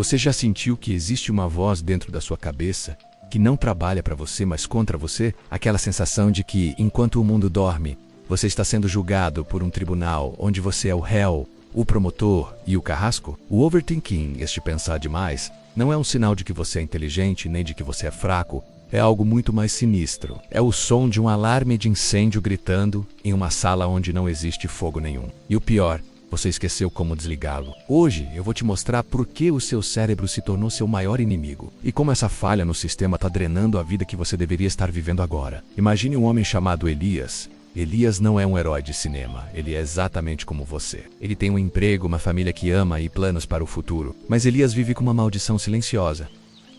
Você já sentiu que existe uma voz dentro da sua cabeça que não trabalha para você, mas contra você? Aquela sensação de que, enquanto o mundo dorme, você está sendo julgado por um tribunal onde você é o réu, o promotor e o carrasco? O overthinking, este pensar demais, não é um sinal de que você é inteligente nem de que você é fraco. É algo muito mais sinistro. É o som de um alarme de incêndio gritando em uma sala onde não existe fogo nenhum. E o pior, você esqueceu como desligá-lo. Hoje eu vou te mostrar por que o seu cérebro se tornou seu maior inimigo e como essa falha no sistema está drenando a vida que você deveria estar vivendo agora. Imagine um homem chamado Elias. Elias não é um herói de cinema, ele é exatamente como você. Ele tem um emprego, uma família que ama e planos para o futuro. Mas Elias vive com uma maldição silenciosa.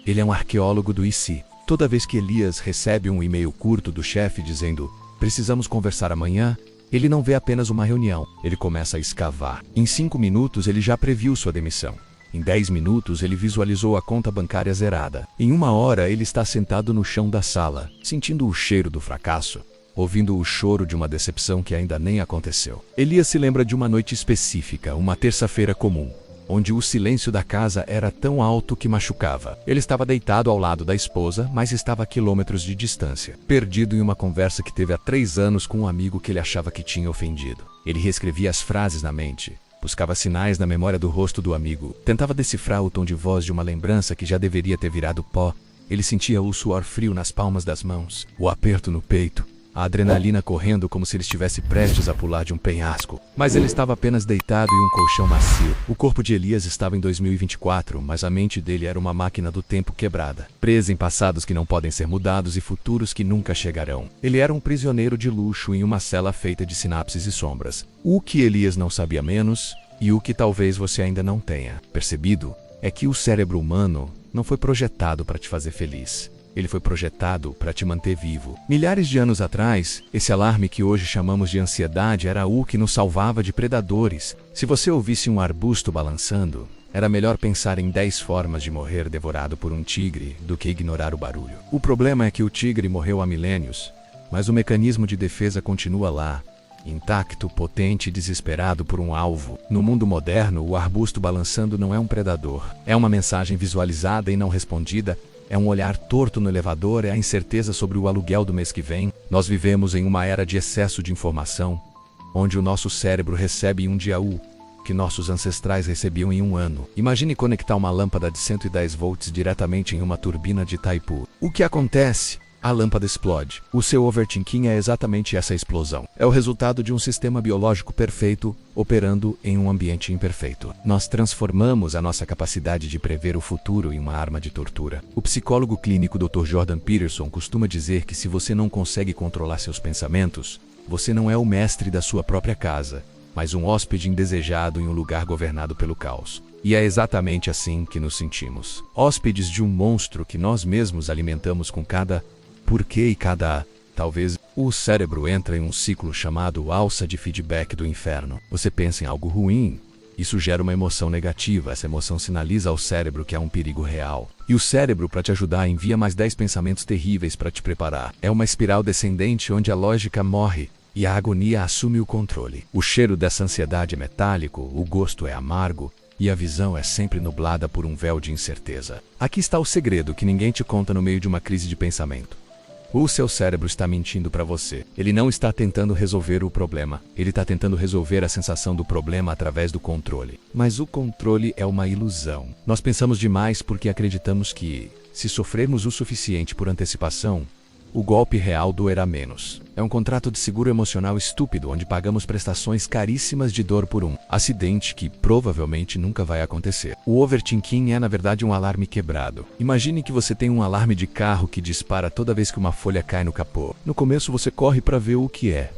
Ele é um arqueólogo do IC. Toda vez que Elias recebe um e-mail curto do chefe dizendo "precisamos conversar amanhã", ele não vê apenas uma reunião, ele começa a escavar. Em 5 minutos ele já previu sua demissão. Em 10 minutos ele visualizou a conta bancária zerada. Em 1 hora ele está sentado no chão da sala, sentindo o cheiro do fracasso, ouvindo o choro de uma decepção que ainda nem aconteceu. Elias se lembra de uma noite específica, uma terça-feira comum, onde o silêncio da casa era tão alto que machucava. Ele estava deitado ao lado da esposa, mas estava a quilômetros de distância, perdido em uma conversa que teve há 3 anos com um amigo que ele achava que tinha ofendido. Ele reescrevia as frases na mente, buscava sinais na memória do rosto do amigo, tentava decifrar o tom de voz de uma lembrança que já deveria ter virado pó. Ele sentia o suor frio nas palmas das mãos, o aperto no peito, a adrenalina correndo como se ele estivesse prestes a pular de um penhasco. Mas ele estava apenas deitado em um colchão macio. O corpo de Elias estava em 2024, mas a mente dele era uma máquina do tempo quebrada, presa em passados que não podem ser mudados e futuros que nunca chegarão. Ele era um prisioneiro de luxo em uma cela feita de sinapses e sombras. O que Elias não sabia menos, e o que talvez você ainda não tenha percebido, é que o cérebro humano não foi projetado para te fazer feliz. Ele foi projetado para te manter vivo. Milhares de anos atrás, esse alarme que hoje chamamos de ansiedade era o que nos salvava de predadores. Se você ouvisse um arbusto balançando, era melhor pensar em 10 formas de morrer devorado por um tigre do que ignorar o barulho. O problema é que o tigre morreu há milênios, mas o mecanismo de defesa continua lá, intacto, potente e desesperado por um alvo. No mundo moderno, o arbusto balançando não é um predador. É uma mensagem visualizada e não respondida. É um olhar torto no elevador, é a incerteza sobre o aluguel do mês que vem. Nós vivemos em uma era de excesso de informação, onde o nosso cérebro recebe em um dia o que nossos ancestrais recebiam em 1 ano. Imagine conectar uma lâmpada de 110 volts diretamente em uma turbina de Itaipu. O que acontece? A lâmpada explode. O seu overthinking é exatamente essa explosão. É o resultado de um sistema biológico perfeito operando em um ambiente imperfeito. Nós transformamos a nossa capacidade de prever o futuro em uma arma de tortura. O psicólogo clínico Dr. Jordan Peterson costuma dizer que se você não consegue controlar seus pensamentos, você não é o mestre da sua própria casa, mas um hóspede indesejado em um lugar governado pelo caos. E é exatamente assim que nos sentimos. Hóspedes de um monstro que nós mesmos alimentamos com cada porquê e cada talvez. O cérebro entra em um ciclo chamado alça de feedback do inferno. Você pensa em algo ruim, isso gera uma emoção negativa. Essa emoção sinaliza ao cérebro que há um perigo real. E o cérebro, para te ajudar, envia mais 10 pensamentos terríveis para te preparar. É uma espiral descendente onde a lógica morre e a agonia assume o controle. O cheiro dessa ansiedade é metálico, o gosto é amargo, e a visão é sempre nublada por um véu de incerteza. Aqui está o segredo que ninguém te conta no meio de uma crise de pensamento. O seu cérebro está mentindo para você. Ele não está tentando resolver o problema. Ele está tentando resolver a sensação do problema através do controle. Mas o controle é uma ilusão. Nós pensamos demais porque acreditamos que, se sofrermos o suficiente por antecipação, o golpe real doerá menos. É um contrato de seguro emocional estúpido onde pagamos prestações caríssimas de dor por um acidente que provavelmente nunca vai acontecer. O overthinking é na verdade um alarme quebrado. Imagine que você tem um alarme de carro que dispara toda vez que uma folha cai no capô. No começo você corre para ver o que é.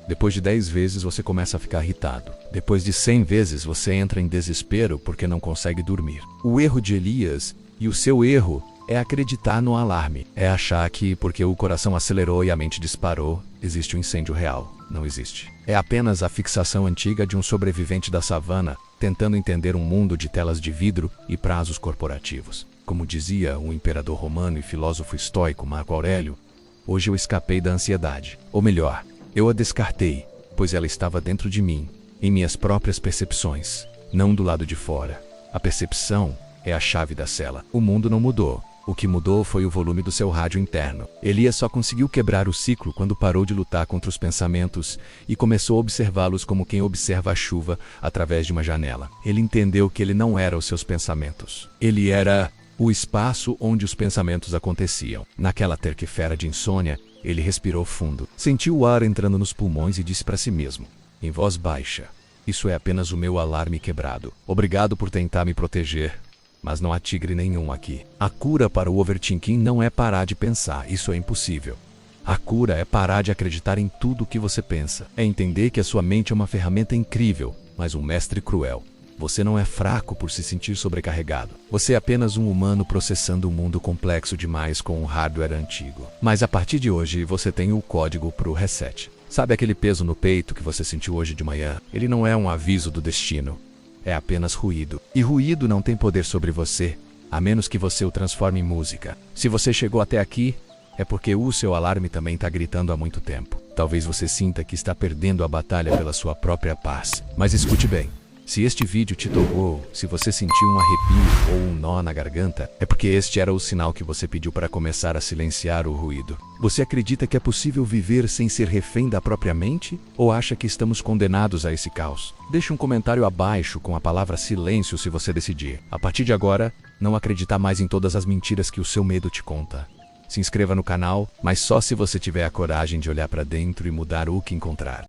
Depois de 10 vezes você começa a ficar irritado. Depois de 100 vezes você entra em desespero porque não consegue dormir. O erro de Elias e o seu erro é acreditar no alarme. É achar que, porque o coração acelerou e a mente disparou, existe um incêndio real. Não existe. É apenas a fixação antiga de um sobrevivente da savana, tentando entender um mundo de telas de vidro e prazos corporativos. Como dizia o imperador romano e filósofo estoico Marco Aurélio, hoje eu escapei da ansiedade. Ou melhor, eu a descartei, pois ela estava dentro de mim, em minhas próprias percepções, não do lado de fora. A percepção é a chave da cela. O mundo não mudou. O que mudou foi o volume do seu rádio interno. Elias só conseguiu quebrar o ciclo quando parou de lutar contra os pensamentos e começou a observá-los como quem observa a chuva através de uma janela. Ele entendeu que ele não era os seus pensamentos. Ele era o espaço onde os pensamentos aconteciam. Naquela terça-feira de insônia, ele respirou fundo, sentiu o ar entrando nos pulmões e disse para si mesmo, em voz baixa: "Isso é apenas o meu alarme quebrado. Obrigado por tentar me proteger. Mas não há tigre nenhum aqui." A cura para o overthinking não é parar de pensar, isso é impossível. A cura é parar de acreditar em tudo o que você pensa. É entender que a sua mente é uma ferramenta incrível, mas um mestre cruel. Você não é fraco por se sentir sobrecarregado. Você é apenas um humano processando um mundo complexo demais com um hardware antigo. Mas a partir de hoje, você tem o código para o reset. Sabe aquele peso no peito que você sentiu hoje de manhã? Ele não é um aviso do destino. É apenas ruído. E ruído não tem poder sobre você, a menos que você o transforme em música. Se você chegou até aqui, é porque o seu alarme também está gritando há muito tempo. Talvez você sinta que está perdendo a batalha pela sua própria paz. Mas escute bem. Se este vídeo te tocou, se você sentiu um arrepio ou um nó na garganta, é porque este era o sinal que você pediu para começar a silenciar o ruído. Você acredita que é possível viver sem ser refém da própria mente? Ou acha que estamos condenados a esse caos? Deixe um comentário abaixo com a palavra silêncio se você decidir. A partir de agora, não acreditar mais em todas as mentiras que o seu medo te conta. Se inscreva no canal, mas só se você tiver a coragem de olhar para dentro e mudar o que encontrar.